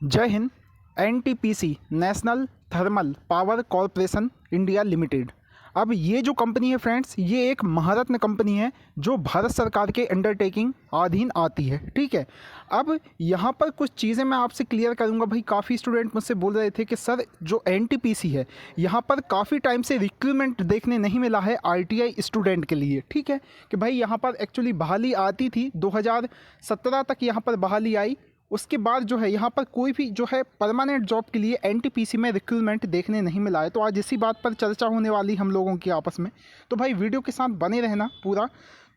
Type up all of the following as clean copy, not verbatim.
जय Hind. NTPC national thermal power corporation India limited. अब ये जो कंपनी है फ्रेंड्स, ये एक महारत्न कंपनी है जो भारत सरकार के अंडरटेकिंग अधीन आती है। ठीक है। अब यहाँ पर कुछ चीज़ें मैं आपसे क्लियर करूँगा। भाई काफ़ी स्टूडेंट मुझसे बोल रहे थे कि सर जो एनटीपीसी है यहाँ पर काफ़ी टाइम से रिक्रूटमेंट देखने नहीं मिला है आईटीआई स्टूडेंट के लिए। ठीक है कि भाई यहाँ पर एक्चुअली बहाली आती थी 2017 तक यहाँ पर बहाली आई। उसके बाद जो है यहाँ पर कोई भी जो है परमानेंट जॉब के लिए एनटीपीसी में रिक्रूटमेंट देखने नहीं मिला है। तो आज इसी बात पर चर्चा होने वाली हम लोगों की आपस में। तो भाई वीडियो के साथ बने रहना पूरा।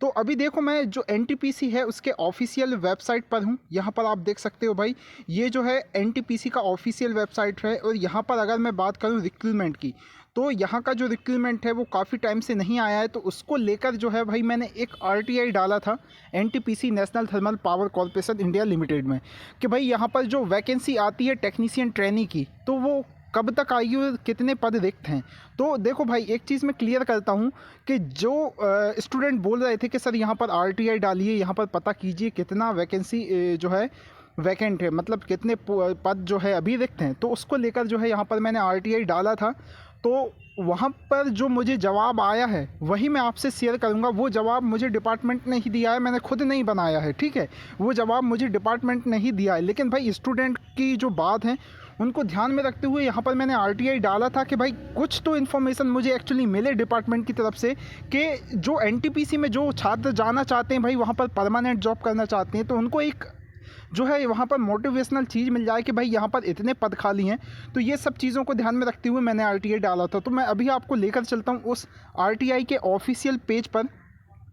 तो अभी देखो, मैं जो एनटीपीसी है उसके ऑफिशियल वेबसाइट पर हूँ। यहाँ पर आप देख सकते हो भाई, ये जो है एनटीपीसी का ऑफिशियल वेबसाइट है। और यहाँ पर अगर मैं बात करूँ रिक्रूटमेंट की, तो यहाँ का जो रिक्रूटमेंट है वो काफ़ी टाइम से नहीं आया है। तो उसको लेकर जो है भाई मैंने एक आरटीआई डाला था NTPC national thermal power corporation India limited में, कि भाई यहाँ पर जो वैकेंसी आती है टेक्नीशियन ट्रेनी की, तो वो कब तक आएगी और कितने पद रिक्त हैं। तो देखो भाई, एक चीज़ मैं क्लियर करता हूँ कि जो स्टूडेंट बोल रहे थे कि सर यहाँ पर आरटीआई डालिए, यहाँ पर पता कीजिए कितना वैकेंसी जो है वैकेंट है, मतलब कितने पद जो है अभी रिक्त हैं, तो उसको लेकर जो है यहाँ पर मैंने आरटीआई डाला था। तो वहाँ पर जो मुझे जवाब आया है वही मैं आपसे शेयर करूँगा। वो जवाब मुझे डिपार्टमेंट ने ही दिया है, मैंने खुद नहीं बनाया है। ठीक है, वो जवाब मुझे डिपार्टमेंट ने ही दिया है। लेकिन भाई स्टूडेंट की जो बात है उनको ध्यान में रखते हुए यहाँ पर मैंने आरटीआई डाला था कि भाई कुछ तो इन्फॉर्मेशन मुझे एक्चुअली मिले डिपार्टमेंट की तरफ से कि जो एनटीपीसी में जो छात्र जाना चाहते हैं भाई, वहाँ पर परमानेंट जॉब करना चाहते हैं, तो उनको एक जो है वहाँ पर मोटिवेशनल चीज़ मिल जाए कि भाई यहाँ पर इतने पद खाली हैं। तो ये सब चीज़ों को ध्यान में रखते हुए मैंने आरटीआई डाला था। तो मैं अभी आपको लेकर चलता हूँ उस आरटीआई के ऑफिशियल पेज पर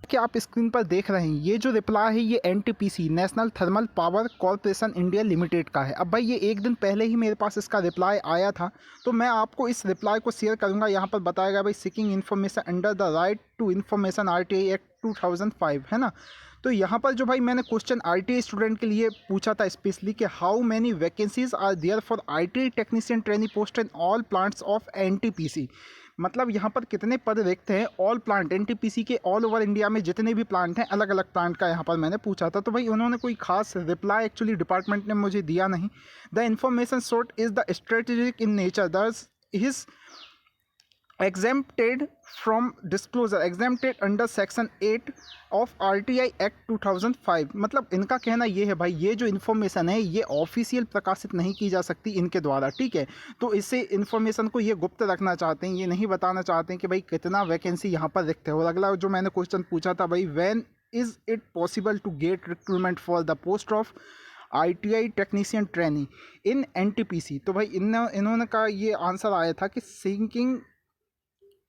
कि आप स्क्रीन पर देख रहे हैं। ये जो रिप्लाई है ये NTPC national thermal power corporation India limited का है। अब भाई ये एक दिन पहले ही मेरे पास इसका रिप्लाई आया था, तो मैं आपको इस रिप्लाई को शेयर करूंगा। यहाँ पर बताया गया भाई seeking information under the right to information RTI act 2005, है ना। तो यहाँ पर जो भाई मैंने क्वेश्चन आईटीआई स्टूडेंट के लिए पूछा था स्पेशली कि how many vacancies are there for ITI technician trainee post in all plants of NTPC. मतलब यहाँ पर कितने पद रिक्त हैं ऑल प्लांट एनटीपीसी के, ऑल ओवर इंडिया में जितने भी प्लांट हैं, अलग अलग प्लांट का यहाँ पर मैंने पूछा था। तो भाई उन्होंने कोई खास रिप्लाई एक्चुअली डिपार्टमेंट ने मुझे दिया नहीं। The information sort is the strategic in nature, this is exempted from disclosure exempted under section 8 of RTI act 2005। मतलब इनका कहना ये है भाई, ये जो इन्फॉर्मेशन है ये ऑफिशियल प्रकाशित नहीं की जा सकती इनके द्वारा। ठीक है, तो इससे इन्फॉर्मेशन को ये गुप्त रखना चाहते हैं, ये नहीं बताना चाहते हैं कि भाई कितना वैकेंसी यहाँ पर रिक्त है। और अगला जो मैंने क्वेश्चन पूछा था भाई, when is it possible to get recruitment for the post of ITI technician trainee in NTPC. तो भाई इन्होंने का ये आंसर आया था कि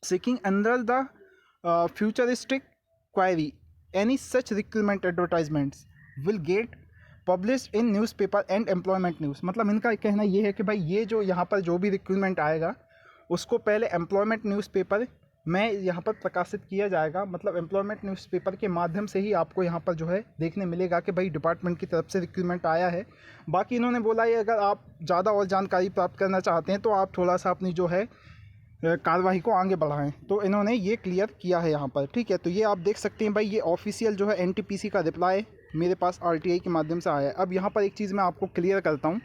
seeking under the futuristic query any such recruitment advertisements will get published in newspaper and employment news। मतलब इनका कहना ये है कि भाई ये जो यहाँ पर जो भी रिक्रूटमेंट आएगा उसको पहले एम्प्लॉयमेंट न्यूज़पेपर में यहाँ पर प्रकाशित किया जाएगा। मतलब एम्प्लॉयमेंट न्यूज़पेपर के माध्यम से ही आपको यहाँ पर जो है देखने मिलेगा कि भाई डिपार्टमेंट की तरफ से रिक्रूटमेंट आया है। बाकी इन्होंने बोला है अगर आप ज़्यादा और जानकारी प्राप्त करना चाहते हैं तो आप थोड़ा सा अपनी जो है कार्रवाई को आगे बढ़ाएं। तो इन्होंने ये क्लियर किया है यहाँ पर। ठीक है, तो ये आप देख सकते हैं भाई, ये ऑफिशियल जो है एनटीपीसी का रिप्लाई मेरे पास आरटीआई के माध्यम से आया है। अब यहाँ पर एक चीज़ मैं आपको क्लियर करता हूँ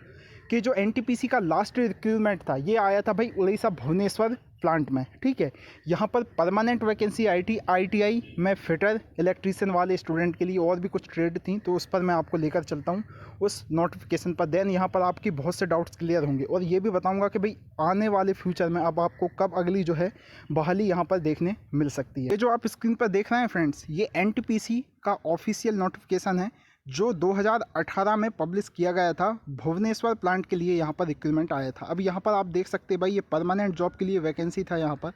कि जो एनटीपीसी का लास्ट रिक्रूटमेंट था ये आया था भाई उड़ीसा भुवनेश्वर प्लांट में। ठीक है, यहाँ पर परमानेंट वैकेंसी आई थी आईटीआई में फिटर इलेक्ट्रीशियन वाले स्टूडेंट के लिए, और भी कुछ ट्रेड थी, तो उस पर मैं आपको लेकर चलता हूँ उस नोटिफिकेशन पर। देन यहाँ पर आपकी बहुत से डाउट्स क्लियर होंगे और ये भी बताऊँगा कि भाई आने वाले फ्यूचर में अब आपको कब अगली जो है बहाली यहाँ पर देखने मिल सकती है। ये जो आप स्क्रीन पर देख रहे हैं फ्रेंड्स, ये एनटीपीसी का ऑफिशियल नोटिफिकेशन है जो 2018 में पब्लिश किया गया था। भुवनेश्वर प्लांट के लिए यहाँ पर रिक्रूटमेंट आया था। अब यहाँ पर आप देख सकते हैं भाई ये परमानेंट जॉब के लिए वैकेंसी था यहाँ पर।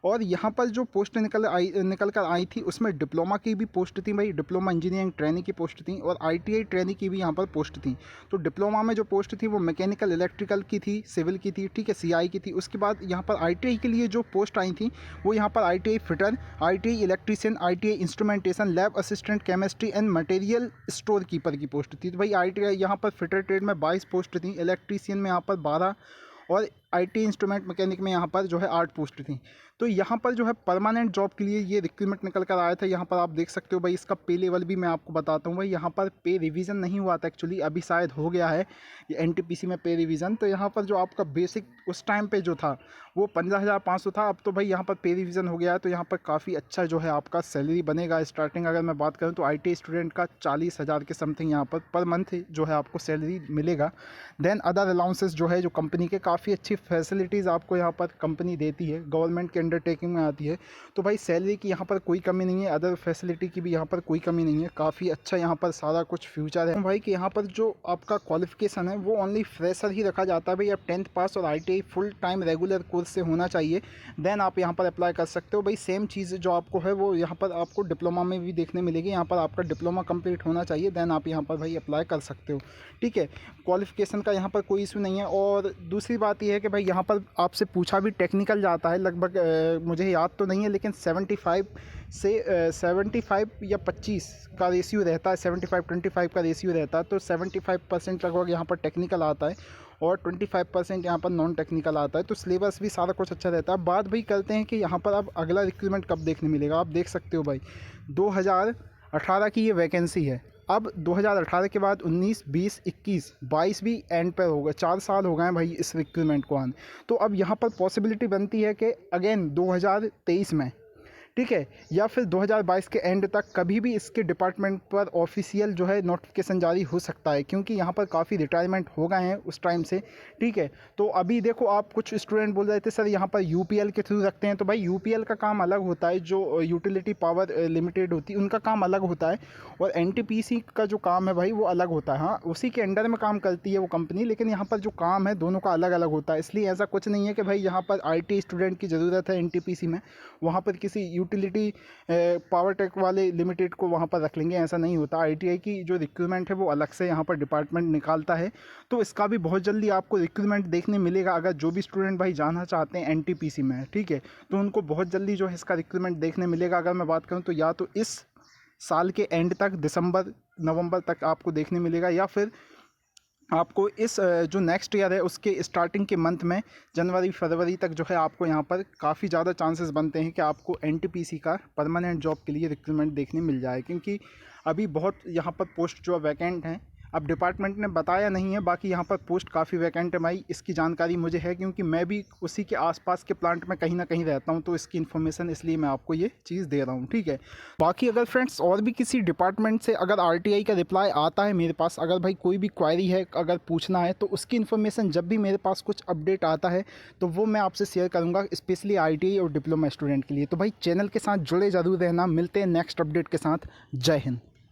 और यहाँ पर जो पोस्ट निकल कर आई थी उसमें डिप्लोमा की भी पोस्ट थी भाई, डिप्लोमा इंजीनियरिंग ट्रेनिंग की पोस्ट थी, और आईटीआई ट्रेनिंग की भी यहाँ पर पोस्ट थी। तो डिप्लोमा में जो पोस्ट थी वो मैकेनिकल इलेक्ट्रिकल की थी, सिविल की थी, ठीक है, सीआई की थी। उसके बाद यहाँ पर आईटीआई के लिए जो पोस्ट आई थी वो यहाँ पर ITI fitter, ITI electrician, ITI instrumentation, lab assistant chemistry and material store keeper की पोस्ट थी। तो भाई आईटीआई यहाँ पर फिटर ट्रेड में 22 पोस्ट थी, इलेक्ट्रीशियन में यहाँ पर 12 और IT इंस्ट्रूमेंट मैकेनिक में यहाँ पर जो है 8 पोस्ट थी। तो यहाँ पर जो है परमानेंट जॉब के लिए ये रिक्रूटमेंट निकल कर आया था। यहाँ पर आप देख सकते हो भाई, इसका पे लेवल भी मैं आपको बताता हूँ भाई। यहाँ पर पे रिवीजन नहीं हुआ था एक्चुअली, अभी शायद हो गया है ये NTPC में पे रिवीजन। तो यहाँ पर जो आपका बेसिक उस टाइम पे जो था वो 15,500 था। अब तो भाई यहाँ पर पे रिवीजन हो गया है, तो यहाँ पर काफ़ी अच्छा जो है आपका सैलरी बनेगा। स्टार्टिंग अगर मैं बात करूँ तो IT स्टूडेंट का 40,000 के समथिंग यहाँ पर मंथ जो है आपको सैलरी मिलेगा। देन अदर अलाउंसेस जो है जो कंपनी के काफ़ी अच्छी फैसिलिटीज़ आपको यहाँ पर कंपनी देती है, गवर्नमेंट के अंडरटेकिंग में आती है। तो भाई सैलरी की यहाँ पर कोई कमी नहीं है, अदर फैसिलिटी की भी यहाँ पर कोई कमी नहीं है। काफ़ी अच्छा यहाँ पर सारा कुछ फ्यूचर है भाई कि यहाँ पर जो आपका क्वालिफिकेशन है वो ओनली फ्रेशर ही रखा जाता है भाई। आप 10th पास और ITI full time regular course से होना चाहिए, देन आप यहाँ पर अप्लाई कर सकते हो भाई। सेम चीज़ जो आपको है वो यहाँ पर आपको डिप्लोमा में भी देखने मिलेगी। यहाँ पर आपका डिप्लोमा कंप्लीट होना चाहिए, देन आप यहाँ पर भाई अप्लाई कर सकते हो। ठीक है, क्वालिफिकेशन का यहाँ पर कोई इशू नहीं है। और दूसरी बात यह है कि भाई यहाँ पर आपसे पूछा भी टेक्निकल जाता है लगभग, मुझे याद तो नहीं है लेकिन 75 से 75 या 25 का रेशियो रहता है, 75-25 का रेशियो रहता है। तो 75% लगभग यहाँ पर टेक्निकल आता है और 25% यहाँ पर नॉन टेक्निकल आता है। तो सिलेबस भी सारा कुछ अच्छा रहता है। बात भाई करते हैं कि यहाँ पर अब अगला रिक्रूटमेंट कब देखने मिलेगा। आप देख सकते हो भाई 2018 की ये वैकेंसी है। अब 2018 के बाद 19, 20, 21, 22 भी एंड पर होगा। 4 साल हो गए हैं भाई इस रिक्रूटमेंट को आने। तो अब यहाँ पर पॉसिबिलिटी बनती है कि अगेन 2023 में, ठीक है, या फिर 2022 के एंड तक कभी भी इसके डिपार्टमेंट पर ऑफिशियल जो है नोटिफिकेशन जारी हो सकता है, क्योंकि यहाँ पर काफ़ी रिटायरमेंट हो गए हैं उस टाइम से। ठीक है, तो अभी देखो आप कुछ स्टूडेंट बोल रहे थे सर यहाँ पर UPL के थ्रू रखते हैं। तो भाई UPL का काम अलग होता है, जो यूटिलिटी पावर लिमिटेड होती है उनका काम अलग होता है, और NTPC का जो काम है भाई वो अलग होता है। हाँ, उसी के अंडर में काम करती है वो कंपनी, लेकिन यहाँ पर जो काम है दोनों का अलग अलग होता है। इसलिए ऐसा कुछ नहीं है कि भाई यहाँ पर IT स्टूडेंट की ज़रूरत है NTPC में, वहाँ पर किसी यूटिलिटी पावर टेक वाले लिमिटेड को वहाँ पर रख लेंगे, ऐसा नहीं होता। ITI की जो रिक्रूटमेंट है वो अलग से यहाँ पर डिपार्टमेंट निकालता है। तो इसका भी बहुत जल्दी आपको रिक्रूटमेंट देखने मिलेगा। अगर जो भी स्टूडेंट भाई जाना चाहते हैं NTPC में, ठीक है, तो उनको बहुत जल्दी जो है इसका रिक्रूटमेंट देखने मिलेगा। अगर मैं बात करूँ तो या तो इस साल के एंड तक, दिसंबर नवंबर तक आपको देखने मिलेगा, या फिर आपको इस जो नेक्स्ट ईयर है उसके स्टार्टिंग के मंथ में जनवरी फरवरी तक जो है आपको यहाँ पर काफ़ी ज़्यादा चांसेस बनते हैं कि आपको NTPC का परमानेंट जॉब के लिए रिक्रूटमेंट देखने मिल जाए। क्योंकि अभी बहुत यहाँ पर पोस्ट जो वैकेंट हैं, अब डिपार्टमेंट ने बताया नहीं है, बाकी यहाँ पर पोस्ट काफ़ी वैकेंट है भाई। इसकी जानकारी मुझे है क्योंकि मैं भी उसी के आसपास के प्लांट में कहीं ना कहीं रहता हूँ, तो इसकी इन्फॉर्मेशन इसलिए मैं आपको ये चीज़ दे रहा हूँ। ठीक है, बाकी अगर फ्रेंड्स और भी किसी डिपार्टमेंट से अगर RTI का रिप्लाई आता है मेरे पास, अगर भाई कोई भी क्वायरी है अगर पूछना है, तो उसकी इन्फॉर्मेशन जब भी मेरे पास कुछ अपडेट आता है तो वो मैं आपसे शेयर करूँगा, स्पेशली ITI और डिप्लोमा स्टूडेंट के लिए। तो भाई चैनल के साथ जुड़े ज़रूर रहना। मिलते हैं नेक्स्ट अपडेट के साथ। जय हिंद।